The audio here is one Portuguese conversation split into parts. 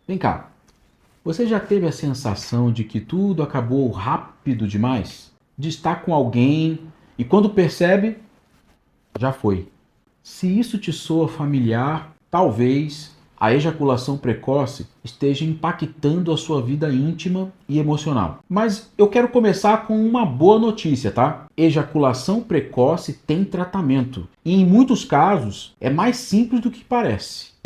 Vem cá, você já teve a sensação de que tudo acabou rápido demais? De estar com alguém e quando percebe, já foi. Se isso te soa familiar, talvez a ejaculação precoce esteja impactando a sua vida íntima e emocional. Mas eu quero começar com uma boa notícia, tá? Ejaculação precoce tem tratamento e em muitos casos é mais simples do que parece.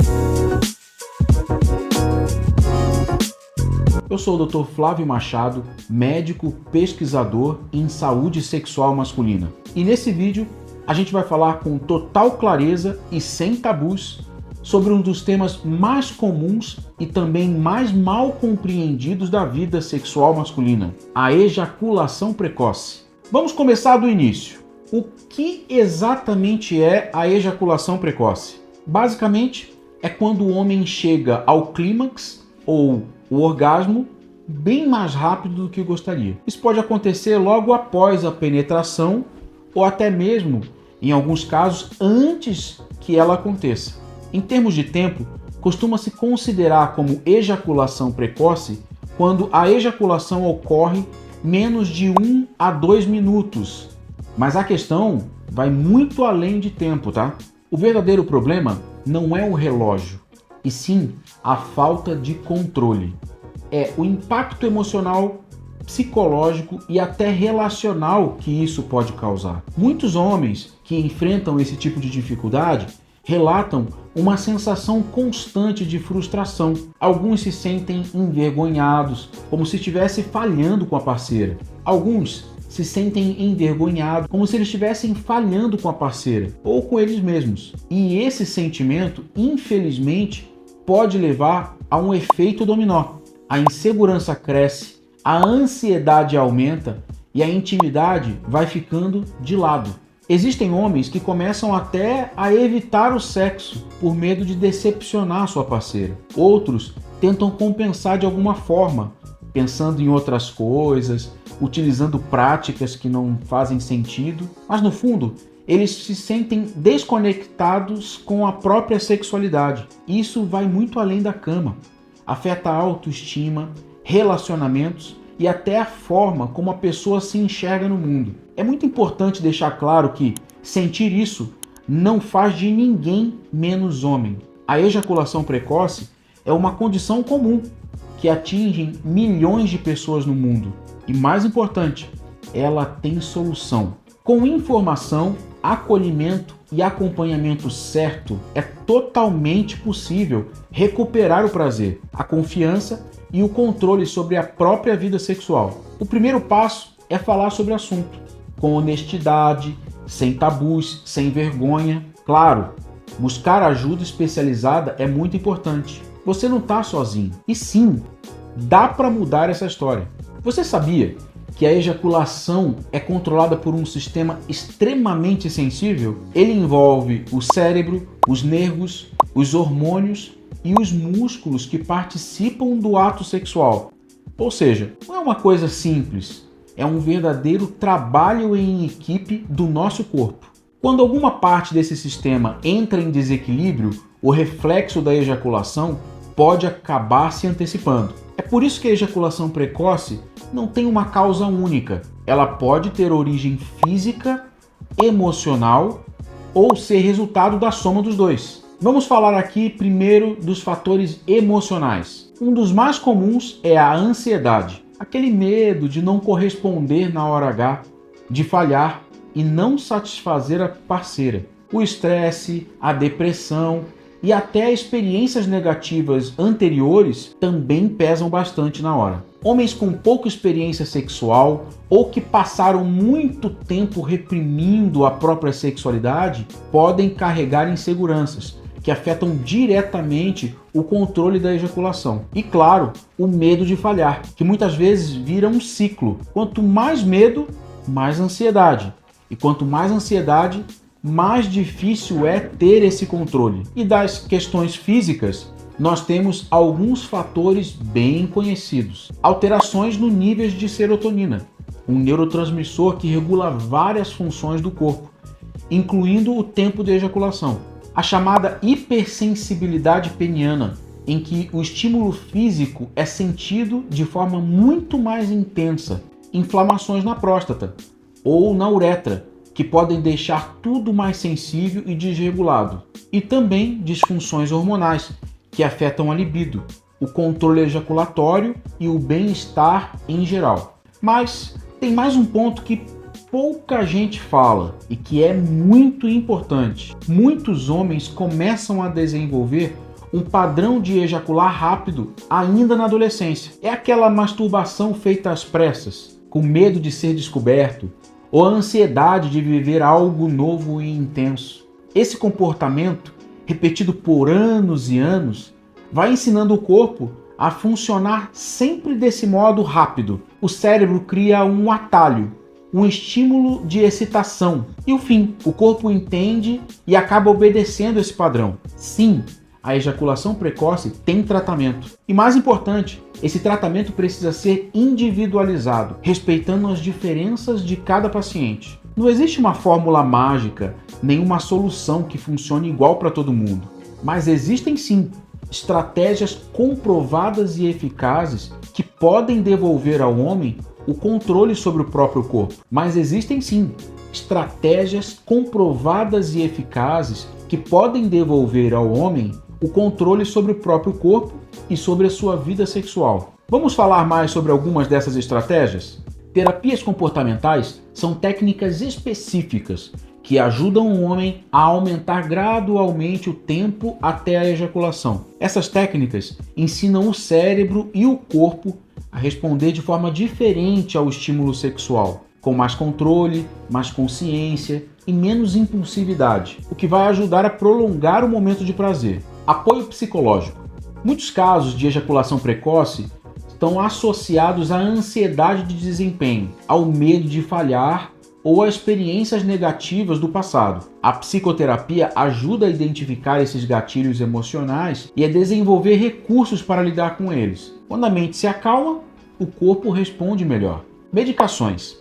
Eu sou o Dr. Flávio Machado, médico pesquisador em saúde sexual masculina. E nesse vídeo a gente vai falar com total clareza e sem tabus sobre um dos temas mais comuns e também mais mal compreendidos da vida sexual masculina, a ejaculação precoce. Vamos começar do início. O que exatamente é a ejaculação precoce? Basicamente, é quando o homem chega ao clímax ou o orgasmo bem mais rápido do que gostaria. Isso pode acontecer logo após a penetração ou até mesmo, em alguns casos, antes que ela aconteça. Em termos de tempo, costuma-se considerar como ejaculação precoce quando a ejaculação ocorre menos de 1 a 2 minutos. Mas a questão vai muito além de tempo, tá? O verdadeiro problema não é o relógio, e sim a falta de controle. É o impacto emocional, psicológico e até relacional que isso pode causar. Muitos homens que enfrentam esse tipo de dificuldade relatam uma sensação constante de frustração. Alguns se sentem envergonhados, como se estivesse falhando com a parceira. Alguns se sentem envergonhados, como se eles estivessem falhando com a parceira ou com eles mesmos. E esse sentimento, infelizmente, pode levar a um efeito dominó. A insegurança cresce, a ansiedade aumenta e a intimidade vai ficando de lado. Existem homens que começam até a evitar o sexo por medo de decepcionar sua parceira. Outros tentam compensar de alguma forma, pensando em outras coisas, utilizando práticas que não fazem sentido, mas no fundo eles se sentem desconectados com a própria sexualidade. Isso vai muito além da cama. Afeta a autoestima, relacionamentos e até a forma como a pessoa se enxerga no mundo. É muito importante deixar claro que sentir isso não faz de ninguém menos homem. A ejaculação precoce é uma condição comum que atinge milhões de pessoas no mundo. E mais importante, ela tem solução. Com informação, acolhimento e acompanhamento certo, é totalmente possível recuperar o prazer, a confiança e o controle sobre a própria vida sexual. O primeiro passo é falar sobre o assunto, com honestidade, sem tabus, sem vergonha. Claro, buscar ajuda especializada é muito importante. Você não está sozinho. E sim, dá para mudar essa história. Você sabia que a ejaculação é controlada por um sistema extremamente sensível? Ele envolve o cérebro, os nervos, os hormônios e os músculos que participam do ato sexual. Ou seja, não é uma coisa simples, é um verdadeiro trabalho em equipe do nosso corpo. Quando alguma parte desse sistema entra em desequilíbrio, o reflexo da ejaculação pode acabar se antecipando. É por isso que a ejaculação precoce não tem uma causa única. Ela pode ter origem física, emocional ou ser resultado da soma dos dois. Vamos falar aqui primeiro dos fatores emocionais. Um dos mais comuns é a ansiedade, aquele medo de não corresponder na hora H, de falhar e não satisfazer a parceira. O estresse, a depressão e até experiências negativas anteriores também pesam bastante na hora. Homens com pouca experiência sexual ou que passaram muito tempo reprimindo a própria sexualidade podem carregar inseguranças que afetam diretamente o controle da ejaculação. E claro, o medo de falhar, que muitas vezes vira um ciclo. Quanto mais medo, mais ansiedade. E quanto mais ansiedade, mais difícil é ter esse controle. E das questões físicas, nós temos alguns fatores bem conhecidos. Alterações no nível de serotonina, um neurotransmissor que regula várias funções do corpo, incluindo o tempo de ejaculação. A chamada hipersensibilidade peniana, em que o estímulo físico é sentido de forma muito mais intensa, inflamações na próstata ou na uretra, que podem deixar tudo mais sensível e desregulado, e também disfunções hormonais, que afetam a libido, o controle ejaculatório e o bem-estar em geral. Mas tem mais um ponto que pouca gente fala e que é muito importante. Muitos homens começam a desenvolver um padrão de ejacular rápido ainda na adolescência. É aquela masturbação feita às pressas, com medo de ser descoberto, ou a ansiedade de viver algo novo e intenso. Esse comportamento, repetido por anos e anos, vai ensinando o corpo a funcionar sempre desse modo rápido. O cérebro cria um atalho, um estímulo de excitação. E o fim, o corpo entende e acaba obedecendo esse padrão. Sim, a ejaculação precoce tem tratamento. E mais importante, esse tratamento precisa ser individualizado, respeitando as diferenças de cada paciente. Não existe uma fórmula mágica, nenhuma solução que funcione igual para todo mundo. Mas existem sim estratégias comprovadas e eficazes que podem devolver ao homem o controle sobre o próprio corpo. Mas existem sim estratégias comprovadas e eficazes que podem devolver ao homem o controle sobre o próprio corpo e sobre a sua vida sexual. Vamos falar mais sobre algumas dessas estratégias? Terapias comportamentais são técnicas específicas que ajudam o homem a aumentar gradualmente o tempo até a ejaculação. Essas técnicas ensinam o cérebro e o corpo a responder de forma diferente ao estímulo sexual, com mais controle, mais consciência e menos impulsividade, o que vai ajudar a prolongar o momento de prazer. Apoio psicológico. Muitos casos de ejaculação precoce estão associados à ansiedade de desempenho, ao medo de falhar ou a experiências negativas do passado. A psicoterapia ajuda a identificar esses gatilhos emocionais e a desenvolver recursos para lidar com eles. Quando a mente se acalma, o corpo responde melhor. Medicações.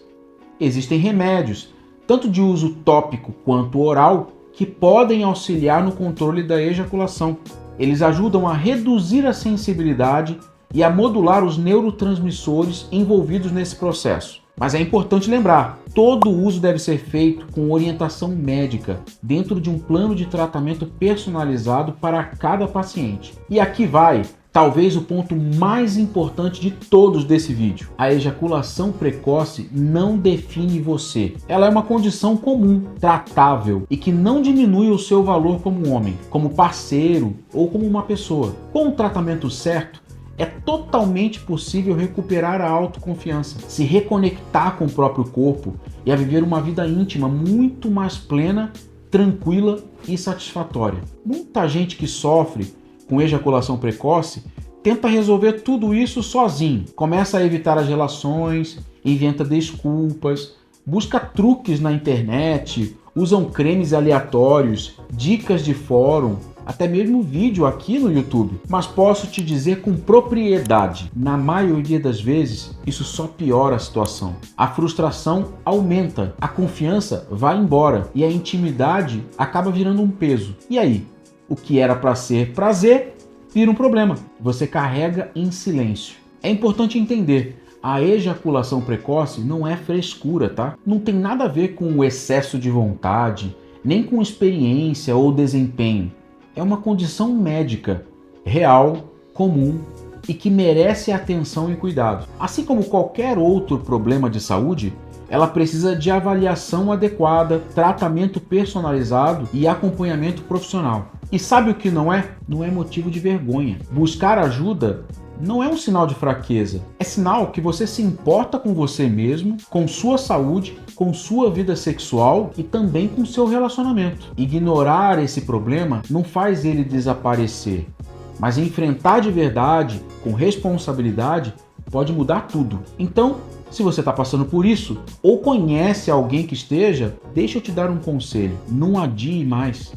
Existem remédios, tanto de uso tópico quanto oral, que podem auxiliar no controle da ejaculação. Eles ajudam a reduzir a sensibilidade e a modular os neurotransmissores envolvidos nesse processo. Mas é importante lembrar, todo uso deve ser feito com orientação médica, dentro de um plano de tratamento personalizado para cada paciente. E aqui vai, talvez, o ponto mais importante de todos desse vídeo. A ejaculação precoce não define você. Ela é uma condição comum, tratável e que não diminui o seu valor como homem, como parceiro ou como uma pessoa. Com o tratamento certo, é totalmente possível recuperar a autoconfiança, se reconectar com o próprio corpo e a viver uma vida íntima muito mais plena, tranquila e satisfatória. Muita gente que sofre com ejaculação precoce tenta resolver tudo isso sozinho. Começa a evitar as relações, inventa desculpas, busca truques na internet, usam cremes aleatórios, dicas de fórum, até mesmo vídeo aqui no YouTube. Mas posso te dizer com propriedade, na maioria das vezes, isso só piora a situação. A frustração aumenta, a confiança vai embora e a intimidade acaba virando um peso. E aí? O que era para ser prazer vira um problema. Você carrega em silêncio. É importante entender, a ejaculação precoce não é frescura, tá? Não tem nada a ver com o excesso de vontade, nem com experiência ou desempenho. É uma condição médica, real, comum e que merece atenção e cuidado. Assim como qualquer outro problema de saúde, ela precisa de avaliação adequada, tratamento personalizado e acompanhamento profissional. E sabe o que não é? Não é motivo de vergonha. Buscar ajuda não é um sinal de fraqueza. É sinal que você se importa com você mesmo, com sua saúde, com sua vida sexual e também com seu relacionamento. Ignorar esse problema não faz ele desaparecer, mas enfrentar de verdade, com responsabilidade, pode mudar tudo. Então, se você está passando por isso, ou conhece alguém que esteja, deixa eu te dar um conselho. Não adie mais.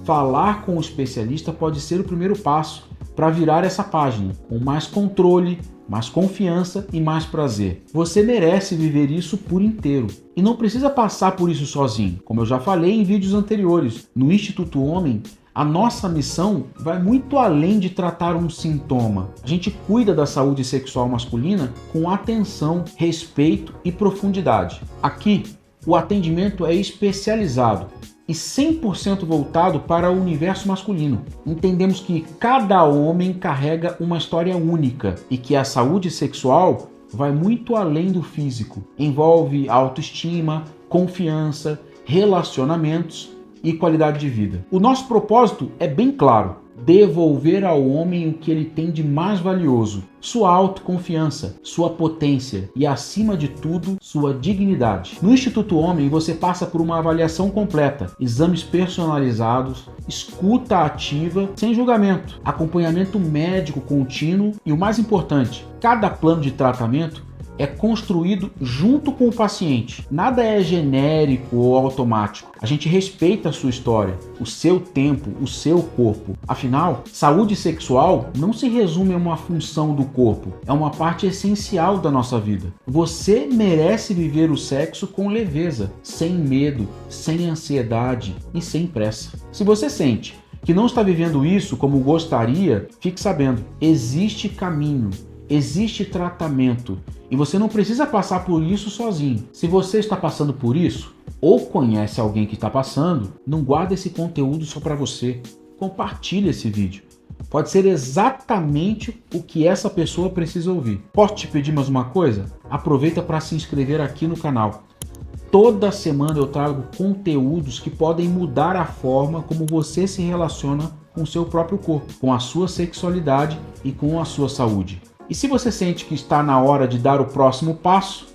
Falar com o especialista pode ser o primeiro passo para virar essa página, com mais controle, mais confiança e mais prazer. Você merece viver isso por inteiro. E não precisa passar por isso sozinho. Como eu já falei em vídeos anteriores, no Instituto Homem, A nossa missão vai muito além de tratar um sintoma. A gente cuida da saúde sexual masculina com atenção, respeito e profundidade. Aqui, o atendimento é especializado e 100% voltado para o universo masculino. Entendemos que cada homem carrega uma história única e que a saúde sexual vai muito além do físico. Envolve autoestima, confiança, relacionamentos e qualidade de vida. O nosso propósito é bem claro: devolver ao homem o que ele tem de mais valioso, sua autoconfiança, sua potência e, acima de tudo, sua dignidade. No Instituto Homem, você passa por uma avaliação completa, exames personalizados, escuta ativa, sem julgamento, acompanhamento médico contínuo e, o mais importante, cada plano de tratamento é construído junto com o paciente. Nada é genérico ou automático. A gente respeita a sua história, o seu tempo, o seu corpo. Afinal, saúde sexual não se resume a uma função do corpo, é uma parte essencial da nossa vida. Você merece viver o sexo com leveza, sem medo, sem ansiedade e sem pressa. Se você sente que não está vivendo isso como gostaria, fique sabendo, existe caminho. Existe tratamento e você não precisa passar por isso sozinho. Se você está passando por isso ou conhece alguém que está passando, não guarde esse conteúdo só para você. Compartilhe esse vídeo. Pode ser exatamente o que essa pessoa precisa ouvir. Posso te pedir mais uma coisa? Aproveita para se inscrever aqui no canal. Toda semana eu trago conteúdos que podem mudar a forma como você se relaciona com o seu próprio corpo, com a sua sexualidade e com a sua saúde. E se você sente que está na hora de dar o próximo passo,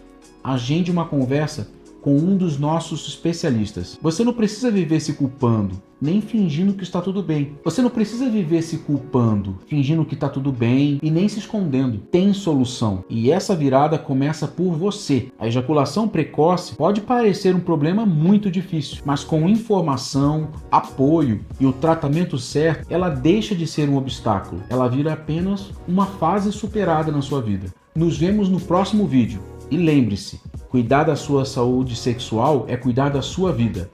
agende uma conversa com um dos nossos especialistas. Você não precisa viver se culpando, nem fingindo que está tudo bem. Você não precisa viver se culpando, fingindo que está tudo bem e nem se escondendo. Tem solução. E essa virada começa por você. A ejaculação precoce pode parecer um problema muito difícil, mas com informação, apoio e o tratamento certo, ela deixa de ser um obstáculo. Ela vira apenas uma fase superada na sua vida. Nos vemos no próximo vídeo. E lembre-se, cuidar da sua saúde sexual é cuidar da sua vida.